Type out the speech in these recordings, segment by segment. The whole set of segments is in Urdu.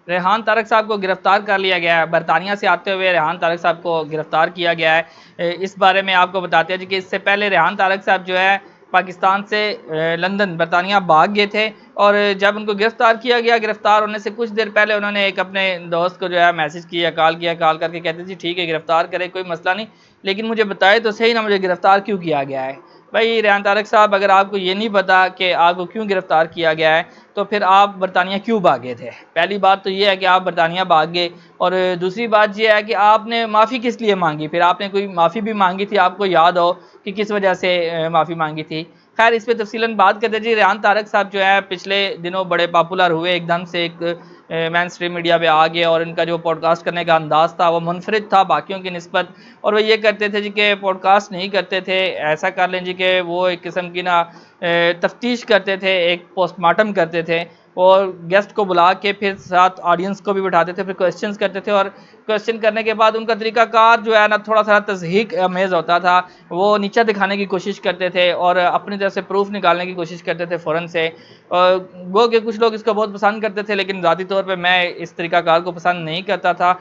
ریحان طارق صاحب کو گرفتار کر لیا گیا ہے، برطانیہ سے آتے ہوئے ریحان طارق صاحب کو گرفتار کیا گیا ہے۔ اس بارے میں آپ کو بتاتے ہیں کہ اس سے پہلے ریحان طارق صاحب جو ہے پاکستان سے لندن برطانیہ بھاگ گئے تھے، اور جب ان کو گرفتار کیا گیا، گرفتار ہونے سے کچھ دیر پہلے انہوں نے ایک اپنے دوست کو جو ہے میسج کیا، کال کر کے کہتے جی ٹھیک ہے گرفتار کرے، کوئی مسئلہ نہیں، لیکن مجھے بتائے تو صحیح نا مجھے گرفتار کیوں کیا گیا ہے۔ بھائی ریحان طارق صاحب، اگر آپ کو یہ نہیں پتا کہ آپ کو کیوں گرفتار کیا گیا ہے تو پھر آپ برطانیہ کیوں بھاگے تھے؟ پہلی بات تو یہ ہے کہ آپ برطانیہ بھاگ گئے، اور دوسری بات یہ ہے کہ آپ نے معافی کس لیے مانگی؟ پھر آپ نے کوئی معافی بھی مانگی تھی، آپ کو یاد ہو کہ کس وجہ سے معافی مانگی تھی؟ خیر اس پہ تفصیلاً بات کرتے جی۔ ریحان طارق صاحب جو ہے پچھلے دنوں بڑے پاپولر ہوئے، ایک دم سے ایک مین اسٹریم میڈیا پہ آ گئے، اور ان کا جو پوڈ کاسٹ کرنے کا انداز تھا وہ منفرد تھا باقیوں کی نسبت، اور وہ یہ کرتے تھے جی کہ پوڈ کاسٹ نہیں کرتے تھے، ایسا کر لیں جی کہ وہ ایک قسم کی نا تفتیش کرتے تھے، ایک پوسٹ مارٹم کرتے تھے، اور گیسٹ کو بلا کے پھر ساتھ آڈینس کو بھی بٹھاتے تھے، پھر کوسچنز کرتے تھے، اور کوسچن کرنے کے بعد ان کا طریقہ کار جو ہے نا تھوڑا سا تضحیک امیز ہوتا تھا، وہ نیچا دکھانے کی کوشش کرتے تھے اور اپنی طرف سے پروف نکالنے کی کوشش کرتے تھے فوراً سے، وہ کہ کچھ لوگ اس کو بہت پسند کرتے تھے، لیکن ذاتی طور پہ میں اس طریقہ کار کو پسند نہیں کرتا تھا۔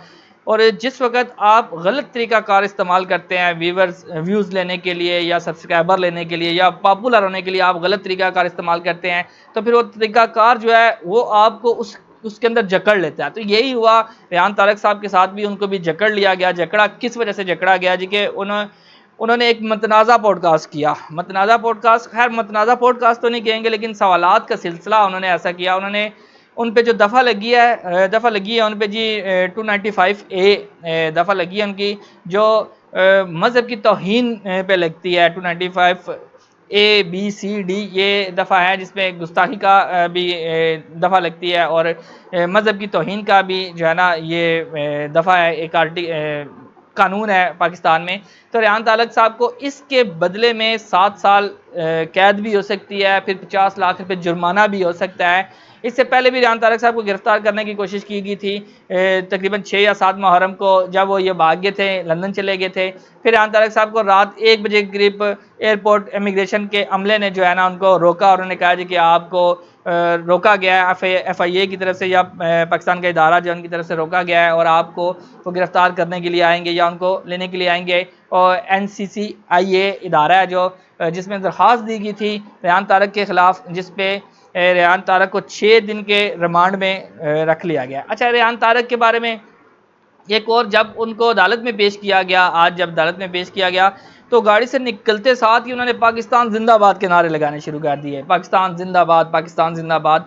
اور جس وقت آپ غلط طریقہ کار استعمال کرتے ہیں ویوز لینے کے لیے یا سبسکرائبر لینے کے لیے یا پاپولر ہونے کے لیے، آپ غلط طریقہ کار استعمال کرتے ہیں تو پھر وہ طریقہ کار جو ہے وہ آپ کو اس کے اندر جکڑ لیتا ہے۔ تو یہی ہوا ریحان طارق صاحب کے ساتھ بھی، ان کو بھی جکڑ لیا گیا۔ جکڑا کس وجہ سے جکڑا گیا جی کہ انہوں نے ایک متنازع پوڈ کاسٹ کیا، متنازع پوڈ کاسٹ، خیر متنازع پوڈ کاسٹ تو نہیں کہیں گے لیکن سوالات کا سلسلہ انہوں نے ایسا کیا، انہوں نے ان پہ جو دفعہ لگی ہے ان پہ جی 295A دفعہ لگی ہے ان کی، جو مذہب کی توہین پہ لگتی ہے۔ 295A B C D یہ دفعہ ہے جس میں گستاخی کا بھی دفعہ لگتی ہے، اور مذہب کی توہین کا بھی جو ہے نا یہ دفعہ ہے، ایک قانون ہے پاکستان میں۔ تو ریحان طارق صاحب کو اس کے بدلے میں 7 سال قید بھی ہو سکتی ہے، پھر 50 لاکھ روپے جرمانہ بھی ہو سکتا ہے۔ اس سے پہلے بھی ریحان طارق صاحب کو گرفتار کرنے کی کوشش کی گئی تھی، تقریباً 6 یا 7 محرم کو جب وہ یہ بھاگ گئے تھے، لندن چلے گئے تھے۔ پھر ریحان طارق صاحب کو رات 1 بجے کے قریب ایئرپورٹ امیگریشن کے عملے نے جو ہے نا ان کو روکا، اور انہوں نے کہا جی کہ آپ کو روکا گیا ہے FIA کی طرف سے، یا پاکستان کا ادارہ جو ان کی طرف سے روکا گیا ہے، اور آپ کو وہ گرفتار کرنے کے لیے آئیں گے یا ان کو لینے کے لیے آئیں گے۔ اور NCCIA ادارہ ہے جو جس میں درخواست دی گئی تھی ریحان طارق کے خلاف، جس پہ ریحان طارق کو 6 دن کے ریمانڈ میں رکھ لیا گیا۔ اچھا، ریحان طارق کے بارے میں ایک اور، جب ان کو عدالت میں پیش کیا گیا، آج جب عدالت میں پیش کیا گیا تو گاڑی سے نکلتے ساتھ ہی انہوں نے پاکستان زندہ باد کے نعرے لگانے شروع کر دیے، پاکستان زندہ باد، پاکستان زندہ باد۔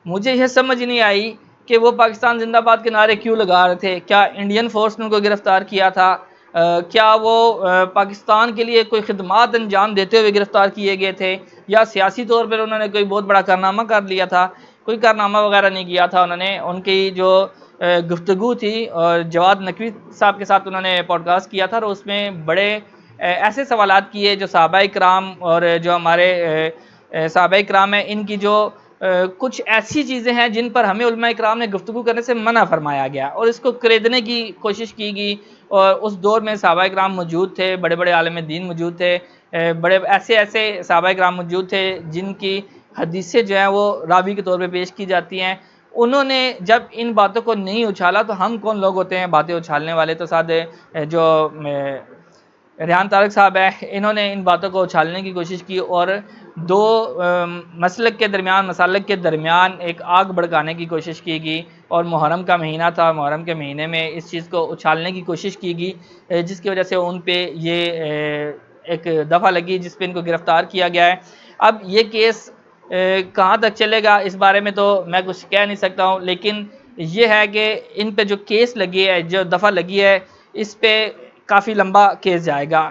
مجھے یہ سمجھ نہیں آئی کہ وہ پاکستان زندہ باد کے نعرے کیوں لگا رہے تھے؟ کیا انڈین فورس نے ان کو گرفتار کیا تھا؟ کیا وہ پاکستان کے لیے کوئی خدمات انجام دیتے ہوئے گرفتار کیے گئے تھے، یا سیاسی طور پر انہوں نے کوئی بہت بڑا کارنامہ کر لیا تھا؟ کوئی کارنامہ وغیرہ نہیں کیا تھا انہوں نے۔ ان کی جو گفتگو تھی اور جواد نقوی صاحب کے ساتھ انہوں نے پوڈ کاسٹ کیا تھا، اور اس میں بڑے ایسے سوالات کیے جو صحابہ کرام اور جو ہمارے صحابہ کرام ہیں، ان کی جو کچھ ایسی چیزیں ہیں جن پر ہمیں علماء کرام نے گفتگو کرنے سے منع فرمایا گیا، اور اس کو خریدنے کی کوشش کی گئی۔ اور اس دور میں صحابہ کرام موجود تھے، بڑے بڑے عالم دین موجود تھے، بڑے ایسے صحابہ کرام موجود تھے جن کی حدیثیں جو ہیں وہ راوی کے طور پہ پیش کی جاتی ہیں۔ انہوں نے جب ان باتوں کو نہیں اچھالا تو ہم کون لوگ ہوتے ہیں باتیں اچھالنے والے؟ تو ساتھ جو ریحان طارق صاحب ہے، انہوں نے ان باتوں کو اچھالنے کی کوشش کی، اور دو مسلک کے درمیان ایک آگ بھڑکانے کی کوشش کی گئی، اور محرم کا مہینہ تھا، محرم کے مہینے میں اس چیز کو اچھالنے کی کوشش کی گئی، جس کی وجہ سے ان پہ یہ ایک دفعہ لگی جس پہ ان کو گرفتار کیا گیا ہے۔ اب یہ کیس کہاں تک چلے گا اس بارے میں تو میں کچھ کہہ نہیں سکتا ہوں، لیکن یہ ہے کہ ان پہ جو کیس لگی ہے، جو دفعہ لگی ہے، اس پہ کافی لمبا کیس جائے گا۔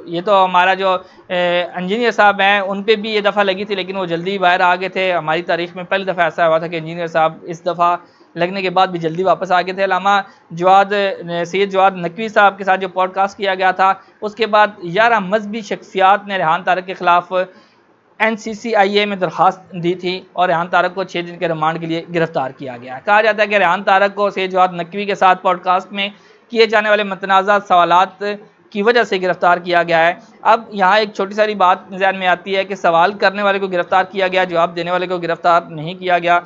یہ تو ہمارا جو انجینئر صاحب ہیں ان پہ بھی یہ دفعہ لگی تھی، لیکن وہ جلدی باہر آ گئے تھے۔ ہماری تاریخ میں پہلی دفعہ ایسا ہوا تھا کہ انجینئر صاحب اس دفعہ لگنے کے بعد بھی جلدی واپس آ گئے تھے۔ علامہ سید جواد نقوی صاحب کے ساتھ جو پوڈ کاسٹ کیا گیا تھا، اس کے بعد 11 مذہبی شخصیات نے ریحان طارق کے خلاف NCCIA میں درخواست دی تھی، اور ریحان طارق کو 6 دن کے ریمانڈ کے لیے گرفتار کیا گیا ہے۔ کہا جاتا ہے کہ ریحان طارق کو سید جواد نقوی کے ساتھ پوڈ کاسٹ میں کیے جانے والے متنازع سوالات کی وجہ سے گرفتار کیا گیا ہے۔ اب یہاں ایک چھوٹی ساری بات ذہن میں آتی ہے کہ سوال کرنے والے کو گرفتار کیا گیا، جواب دینے والے کو گرفتار نہیں کیا گیا۔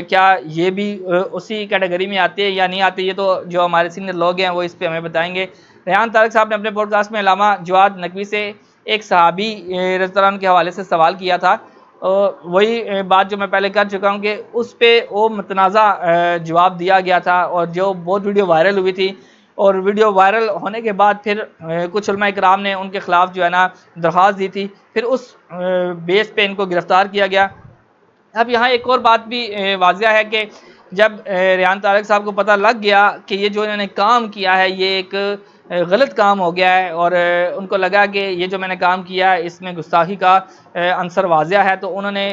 کیا یہ بھی اسی کیٹیگری میں آتے ہیں یا نہیں آتے؟ یہ تو جو ہمارے سینئر لوگ ہیں وہ اس پہ ہمیں بتائیں گے۔ ریحان طارق صاحب نے اپنے پوڈ کاسٹ میں علامہ جواد نقوی سے ایک صحابی رضی اللہ عنہ کے حوالے سے سوال کیا تھا، وہی بات جو میں پہلے کر چکا ہوں کہ اس پہ وہ متنازع جواب دیا گیا تھا، اور جو بہت ویڈیو وائرل ہوئی تھی، اور ویڈیو وائرل ہونے کے بعد پھر کچھ علماء کرام نے ان کے خلاف جو ہے نا درخواست دی تھی، پھر اس بیس پہ ان کو گرفتار کیا گیا۔ اب یہاں ایک اور بات بھی واضح ہے کہ جب ریحان طارق صاحب کو پتہ لگ گیا کہ یہ جو انہوں نے کام کیا ہے یہ ایک غلط کام ہو گیا ہے، اور ان کو لگا کہ یہ جو میں نے کام کیا ہے اس میں گستاخی کا عنصر واضح ہے، تو انہوں نے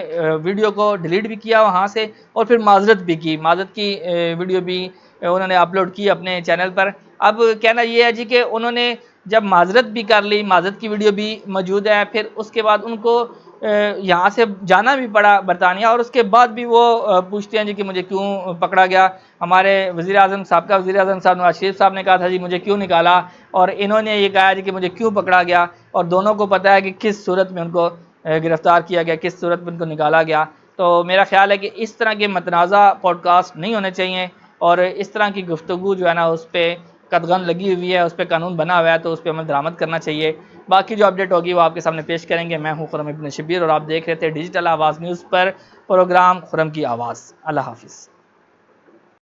ویڈیو کو ڈیلیٹ بھی کیا وہاں سے، اور پھر معذرت بھی کی، معذرت کی ویڈیو بھی انہوں نے اپلوڈ کی اپنے چینل پر۔ اب کہنا یہ ہے جی کہ انہوں نے جب معذرت بھی کر لی، معذرت کی ویڈیو بھی موجود ہے، پھر اس کے بعد ان کو یہاں سے جانا بھی پڑا برطانیہ، اور اس کے بعد بھی وہ پوچھتے ہیں جی کہ مجھے کیوں پکڑا گیا۔ ہمارے وزیر اعظم سابقہ وزیر اعظم صاحب نواز شریف صاحب نے کہا تھا جی مجھے کیوں نکالا، اور انہوں نے یہ کہا جی کہ مجھے کیوں پکڑا گیا، اور دونوں کو پتہ ہے کہ کس صورت میں ان کو گرفتار کیا گیا، کس صورت میں ان کو نکالا گیا۔ تو میرا خیال ہے کہ اس طرح کے متنازع پوڈ کاسٹ نہیں ہونے چاہیے، اور اس طرح کی گفتگو جو ہے نا اس پہ قدغن لگی ہوئی ہے، اس پہ قانون بنا ہوا ہے، تو اس پہ ہمیں درآمد کرنا چاہیے۔ باقی جو اپڈیٹ ہوگی وہ آپ کے سامنے پیش کریں گے۔ میں ہوں خرم ابن شبیر، اور آپ دیکھ رہے تھے ڈیجیٹل آواز نیوز پر پروگرام خرم کی آواز۔ اللہ حافظ۔